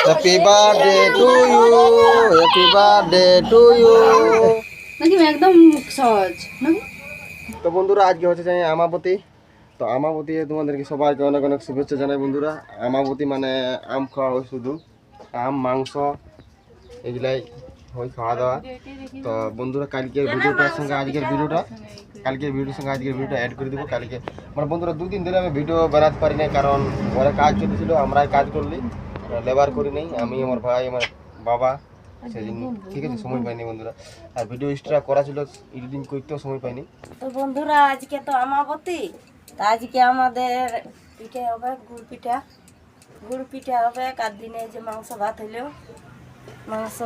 Happy birthday to you, happy birthday to you. নাকি একদম সহজ নাকি। তো বন্ধুরা আজকে হচ্ছে যে আমাবতী। তো আমাবতী তোমাদেরকে সবাইকে অনেক অনেক শুভেচ্ছা জানাই বন্ধুরা। আমাবতী মানে আম খাওয়া হয়, শুধু আম মাংস এগুলাই হয় খাওয়া দাওয়া। তো বন্ধুরা কালকের ভিডিওটার সঙ্গে আজকের ভিডিওটা অ্যাড করে দেবো কালকে। মানে বন্ধুরা দুদিন ধরে আমি ভিডিও বানাতে পারি না, কারণ ঘরে কাজ চলছিল, আমরাই কাজ করলি, লেবার করি নেই, আমি আমার ভাই আমার বাবা, সেজন্য ঠিক আছে সময় পাইনি বন্ধুরা। আর ভিডিও এক্সট্রা করা ছিল, এডিটিং করতেও সময় পাইনি। তো বন্ধুরা আজকে তো আমাবতী, তা আজকে আমাদের পিঠে হবে গুড় পিঠা হবে। কার দিনে যে মাংস ভাত হইলেও মাংস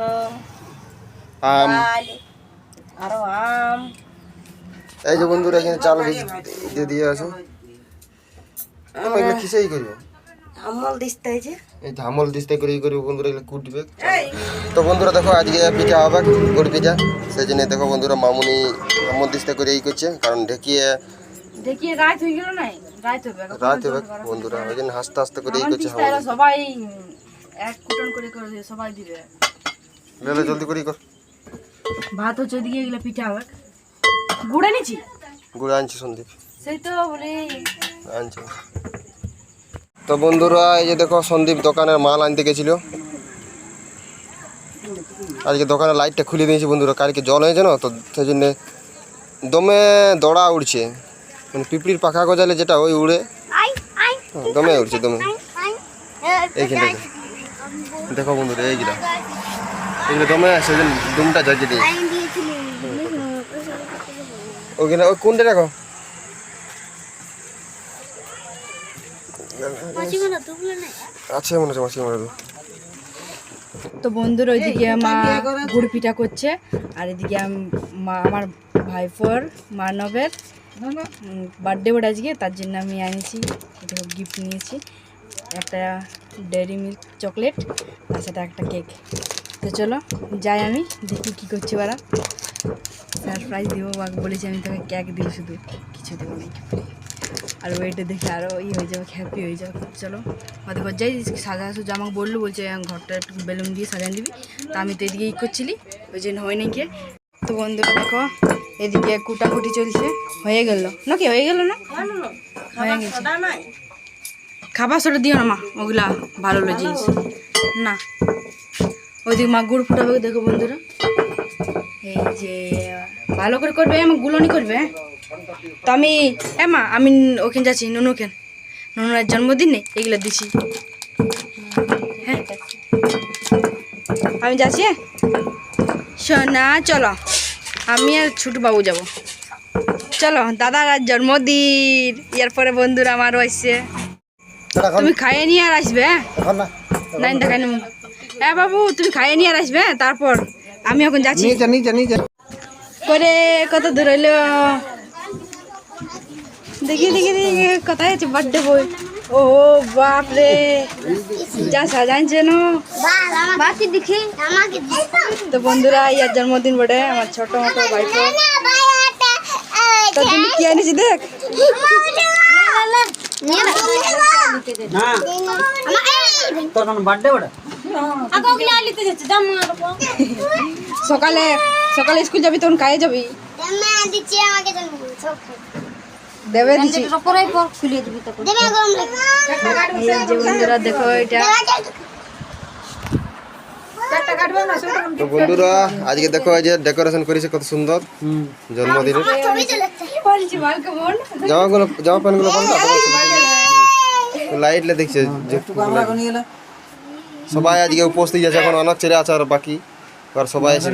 আম, ডাল আরো আম। এই যে বন্ধুরা এখানে চাল দিয়ে দিয়ে আছে। আমি এগুলো কিসেই করবো, আমল দিতে হয়েছে। এই ধামল দিস্তে করেই করবো বন্ধুরা, এগুলো কুটবে। তো বন্ধুরা দেখো আজকে পিঠা হবে, গুড় পিঠা। সেই জন্য দেখো বন্ধুরা মামুনি ধামল দিস্তে করে এই করছে, কারণ ঢেকিয়ে রাত হয়ে গেল নাই, রাত হবে বন্ধুরা, ওই জন্য হাসতে হাসতে করে এই করছে। সবাই এক কুটন করে করে সবাই দিবে। লেলে জলদি করে কর। ভাত হচ্ছে ওইদিকে, এগুলো পিঠা হবে। গুড়ে নিচ্ছি, গুড় আনছি সন্দীপ, সেই তো বলি আনছি। তো বন্ধুরা এই যে দেখো সন্দীপ দোকানের মাল আনতে গেছিল। আজকে দোকানের লাইটটা খুলে দিয়েছি বন্ধুরা, কালকে জল হয়েছে না, তো সেই জন্যে দমে দড়া উড়ছে, মানে পিঁপড়ির পাখা গজালে যেটা ওই উড়ে দমে উড়ছে, দমে। এইখানটা দেখো বন্ধুরা, এইগুলো দমে সেদিন দুমটা ঝরছে দিয়ে ওইখানে, ওই কোনটা দেখো আছে মনে হচ্ছে মাসি মনে। তো বন্ধুর ওইদিকে মা গুড় পিঠা করছে, আর এদিকে আমার ভাইপোর মানবের বার্থডে ওটা আজকে, তার জন্য আমি আনিছি এটা গিফট নিয়েছি, একটা ডেয়ারি মিল্ক চকলেট, আর সাথে একটা কেক। তো চলো যাই, আমি দেখি কী করছি ওরা। সারপ্রাইজ দেবো বা বলেছি আমি তোকে কেক দিব, শুধু কিছু দেবো না। আর ওইটা দেখে আরও হয়ে যাবে, হ্যাপি হয়ে যাবে। চলো আমাদের ঘর যাই, সাজা সুজা আমাকে বললো, বলছে ঘরটা একটু বেলুন দিয়ে সাজান দিবি। তা আমি তো এদিকে করছিলি, ওই জন্য হয় নাকি। তো বন্ধুরা দেখো এদিকে কুটাকুটি চলছে, হয়ে গেল নাকি, হয়ে গেল না, হয়ে গেছে। খাবার সোটা দিও না মা, ওগুলা ভালো জিনিস না। ওইদিকে মা গুড় ফুটাবে, দেখো বন্ধুরা। এই যে ভালো করে করবে, আমার গুলনি করবে। তো আমি মা আমি ওখানে যাচ্ছি, নুনুর জন্মদিন নেই, এগুলো দিছি। হ্যাঁ আমি যাচ্ছি, সোনা চলো, আমি আর ছোট বাবু যাব। চলো দাদার আর জন্মদিন, এরপরে বন্ধুরা আমারও আসছে। তুমি খাইয়ে নিয়ে আর আসবে, না দেখাই নেব। হ্যাঁ বাবু তুমি খাইয়ে নিয়ে আর আসবে, তারপর আমি এখন যাচ্ছি। করে কত দূর হইলো, দেখি দেখি দেখি কোথায় আছে বার্থডে বই। ও বাপ রে, যা সাজাইছে না। তো বন্ধুরা ইয়ার জন্মদিন বটে, আমার ছোট মতো ভাইপো। তো তুমি কি আনিছি দেখ, সকালে সকালে স্কুল যাবি তখন খাইয়ে যাবি, দেবে দিচ্ছি। বন্ধুরা দেখো এটা। তো বন্ধুরা আজকে দেখো এই যে ডেকোরেশন করেছে কত সুন্দর জন্মদিনে। জামা প্যান্ট গুলো লাইট দেখছে, সবাই আজকে উপস্থিত আছে। এখন অনেক ছেলে আছে আর বাকি, আর সবাই আছে।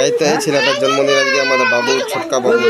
এই তো এই ছেলেটার জন্মদিন আজকে, আমাদের বাবু, ছোটকা বাবু।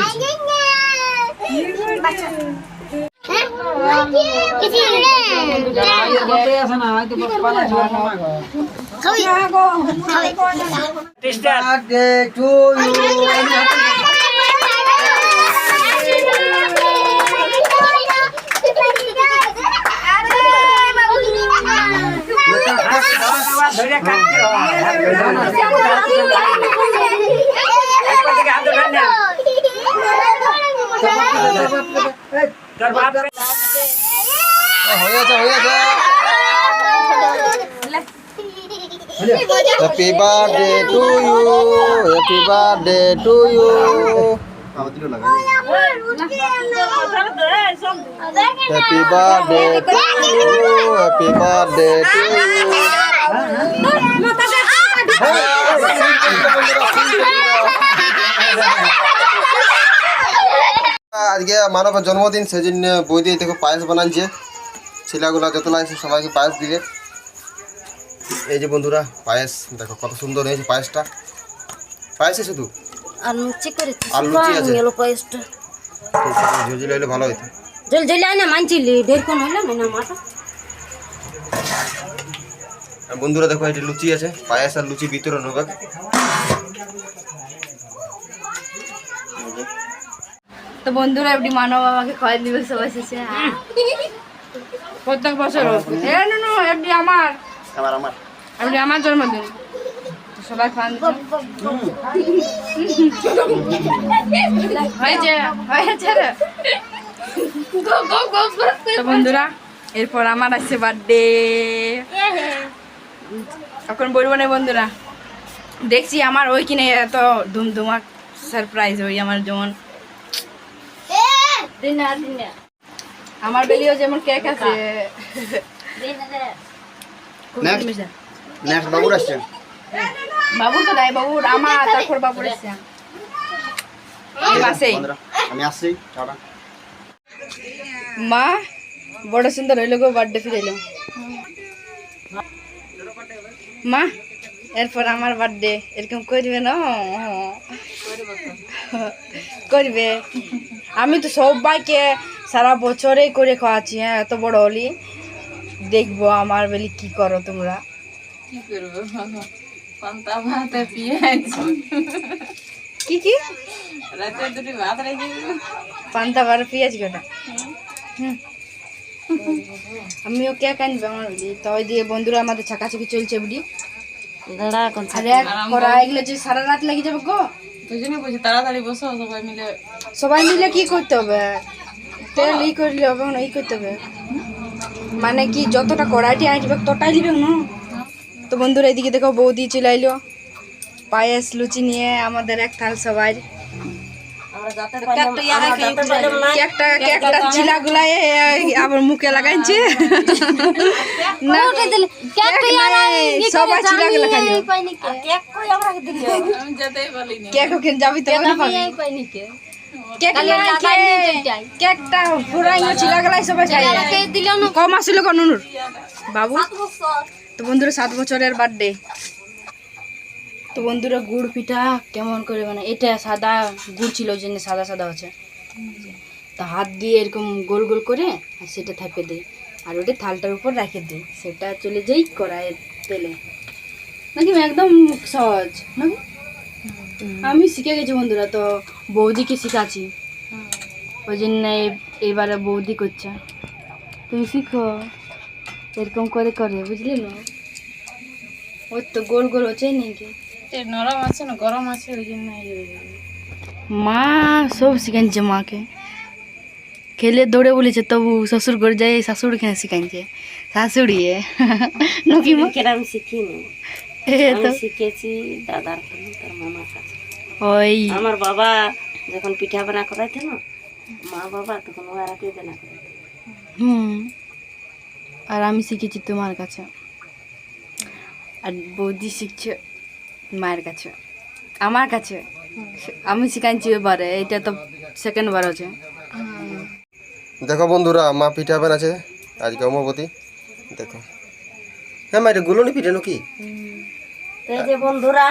Happy birthday to you, happy birthday to you. আমাদেরও লাগাই। Happy birthday to you, happy birthday to you. আজকে মানবের জন্মদিন, সেই জন্য বৌদি দেখো পায়েস বানাচ্ছে। ছেলেগুলা যত লাগছে সবাইকে পায়েস দিবে। এই যে বন্ধুরা পায়েস দেখো কত সুন্দর হয়েছে পায়েসটা। পায়েসে শুধু আর লুচি করেছি, আর লুচি আছে। গেল পায়েসটা ঝুঁঝি লাইলে ভালো হইতো। জল জল আয় না মানছিলি, ঢের কোন হইলো না মাটা। আর বন্ধুরা দেখো এটা লুচি আছে, পায়েস আর লুচি বিতরণ হবে। তো বন্ধুরা এমনি মানব আমাকে খাওয়াই দিবে সবাই শেষে। প্রত্যেক বছর এমনি আমার আমার এমনি আমার জন্মদিন তো সবাই খাওয়ান হয়েছে হয়েছে রে। তো বন্ধুরা এরপর আমার আছে বার্থডে। এখন বলবো না বন্ধুরা, দেখছি আমার ওই কিনে এত ধুমধুমাক সারপ্রাইজ ওই আমার যেমন আমার বেলিও যেমন কেক আছে। নেক্সট বাবুর আসছে। বাবুর তো দেয়, বাবুর আমার তারপর বাবুর এসছে এই মাসেই। আমি আসছি, টাটা। মা বড় সুন্দর হইলো গো, বার্থডে ফিরাইলো মা। এরপর আমার বার্থডে এরকম করবে না? করবে। আমি তো সবাইকে সারা বছরেই করে খাওয়াচ্ছি। হ্যাঁ এত বড় হলি, দেখবো আমার বেলি কি করো তোমরা। কি করবো? পান্তা ভাত আর পেঁয়াজ, কি কি রাতে দুটি ভাত রেখে দেবো। পান্তা বার পেঁয়াজ কাটা। আমিও কে কানবে আমার বেলি। তো ওই দিয়ে বন্ধুরা আমাদের ছাকাছাকি চলছে বুড়ি। দাঁড়া কোন আর এক করা এগুলো যে সারা রাত লেগে যাবে গো। ওই জন্য বলছি তাড়াতাড়ি বসো সবাই মিলে। সবাই মিলে কি করতে হবে? তেল ই করলে হবে না, ই করতে হবে মানে কি যতটা কড়াইটি আসবে ততটাই দিবে না। তো বন্ধুরা এদিকে দেখো বৌদি চলে আইলো পায়েস লুচি নিয়ে আমাদের এক থাল সবাই। আমরা যাতে পাইলাম না কেকটা চিলা গুলাই আবার মুখে লাগাইছে না। সবাই চিলা গুলা খাইলো। কেক কই আমরা দিলি আমি যেতেই বলি না। কেক ওখানে যাবি তো না পাবি। পাইনি কে কেক কেকটা পুরাইলো চিলা গুলাই সবাই খাই দিল না কম আসিল কোন নুনুর বাবু। তো বন্ধুরা 7 বছরের বার্থডে। তো বন্ধুরা গুড় পিঠা কেমন করে মানে, এটা সাদা গুড় ছিল ওই জন্য সাদা সাদা আছে। তো হাত দিয়ে এরকম গোল গোল করে আর সেটা থাপে দিই আর ওটা থালটার উপর রেখে দিই, সেটা চলে যাই কড়াইয়ের তেলে নাকি। একদম সহজ নাকি। আমি শিখে গেছি বন্ধুরা, তো বৌদিকে শিখাচ্ছি ওই জন্য এবারে বৌদি করছে। তুমি শিখো এরকম করে করে বুঝলি না। ওই তো গোল গোল হচ্ছে নাকি। এই নরম আছে না গরম আছে ওই জন্য মা সব শিখাইছে মাকে। খেলে দৌড়ে বলেছে তবু শ্বশুর ঘর যাই শাশুড়ি কেন শিখাইছে শাশুড়ি নাকি মা। আমি শিখিনি, আমি শিখেছি দাদার কাছে, তার মামার কাছে। ওই আমার বাবা যখন পিঠা বানা করাইতে না মা বাবা, তখন ওরা কে বানা করাইতে। আর আমি শিখেছি তোমার কাছে, আর বৌদি শিখছে মায়ের কাছে আমার কাছে। আমি শিখাইছি এবারে, এটা তো সেকেন্ড বার আছে। দেখো বন্ধুরা মা পিঠা বানাচ্ছে আজকে অমাবতী। দেখো হ্যাঁ মা এটা গুলনি পিঠা নাকি? তো এই যে বন্ধুরা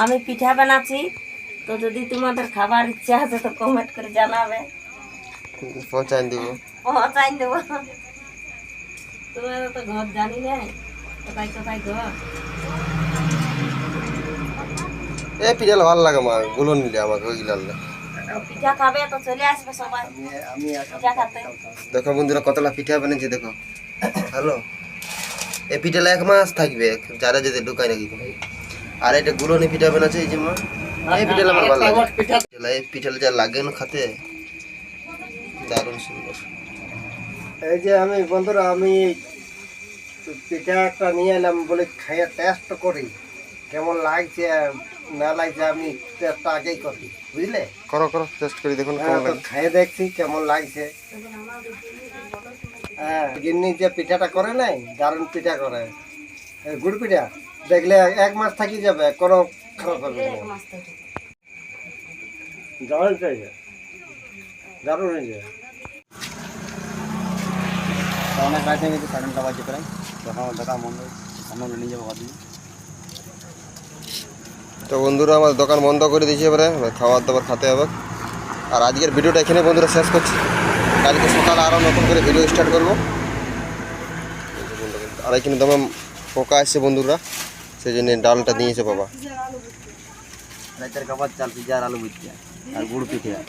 আমি পিঠা বানাচ্ছি, তো যদি তোমাদের খাবার ইচ্ছা আছে তো কমেন্ট করে জানাবে, পৌঁছাই দিব। পৌঁছাই দেবো। তোমাদের তো ঘর জানি না, কোথায় কোথায় ঘর। এ পিঠা ভালো লাগে মা, গুলন নিলে আমাকে ওই গিলালে। পিঠা খাবে তো চলে আসবে সবাই পিঠা খাতে। দেখো বন্ধুরা কতলা পিঠা বানিয়েছে দেখো। হ্যালো এই পিঠালা 1 মাস থাকবে যারা যদি ঢুকায় নাকি। আর এটা গুলনি পিঠা বানাচ্ছে এই যে মা, এই পিঠালা আমার ভালো লাগে। এই পিঠালা যা লাগে না খেতে দারুণ সুন্দর। এই যে আমি বন্ধুরা আমি তো পিঠা একটা নিয়ে এলাম বলে খাইয়ে টেস্ট করি কেমন লাগছে না লাগছে, আমি টেস্টটা আগেই করি বুঝলে। করো করো টেস্ট করে দেখুন হ্যাঁ, কেমন তো লাগে। খাইয়ে দেখছি কেমন লাগছে। হ্যাঁ, গিন্নি যে পিঠাটা করে নাই, দারুণ পিঠা করে, এই গুড় পিঠা দেখলে 1 মাস থাকি যাবে, কোনো খারাপ হবে না। দারুণ চাইছে, দারুণ হয়েছে। অনেক রাত হয়ে গেছে, 9:30 বাজে প্রায়। দোকান দোকান বন্ধ, আমরা নিয়ে যাবো বাদি। তো বন্ধুরা আমার দোকান বন্ধ করে দিয়েছি, এবারে খাবার দাবার খেতে হবে। আর আজকের ভিডিওটা এখানে বন্ধুরা শেষ করছি, কালকে সকালে আরও নতুন করে ভিডিও স্টার্ট করবো। আর এখানে দমে পোকা আসছে বন্ধুরা, সেই জন্য ডালটা দিয়েছে বাবা। রাতের খাবার চাল পিঠা আর আলু ভুজিয়া আর গুড় পিঠা।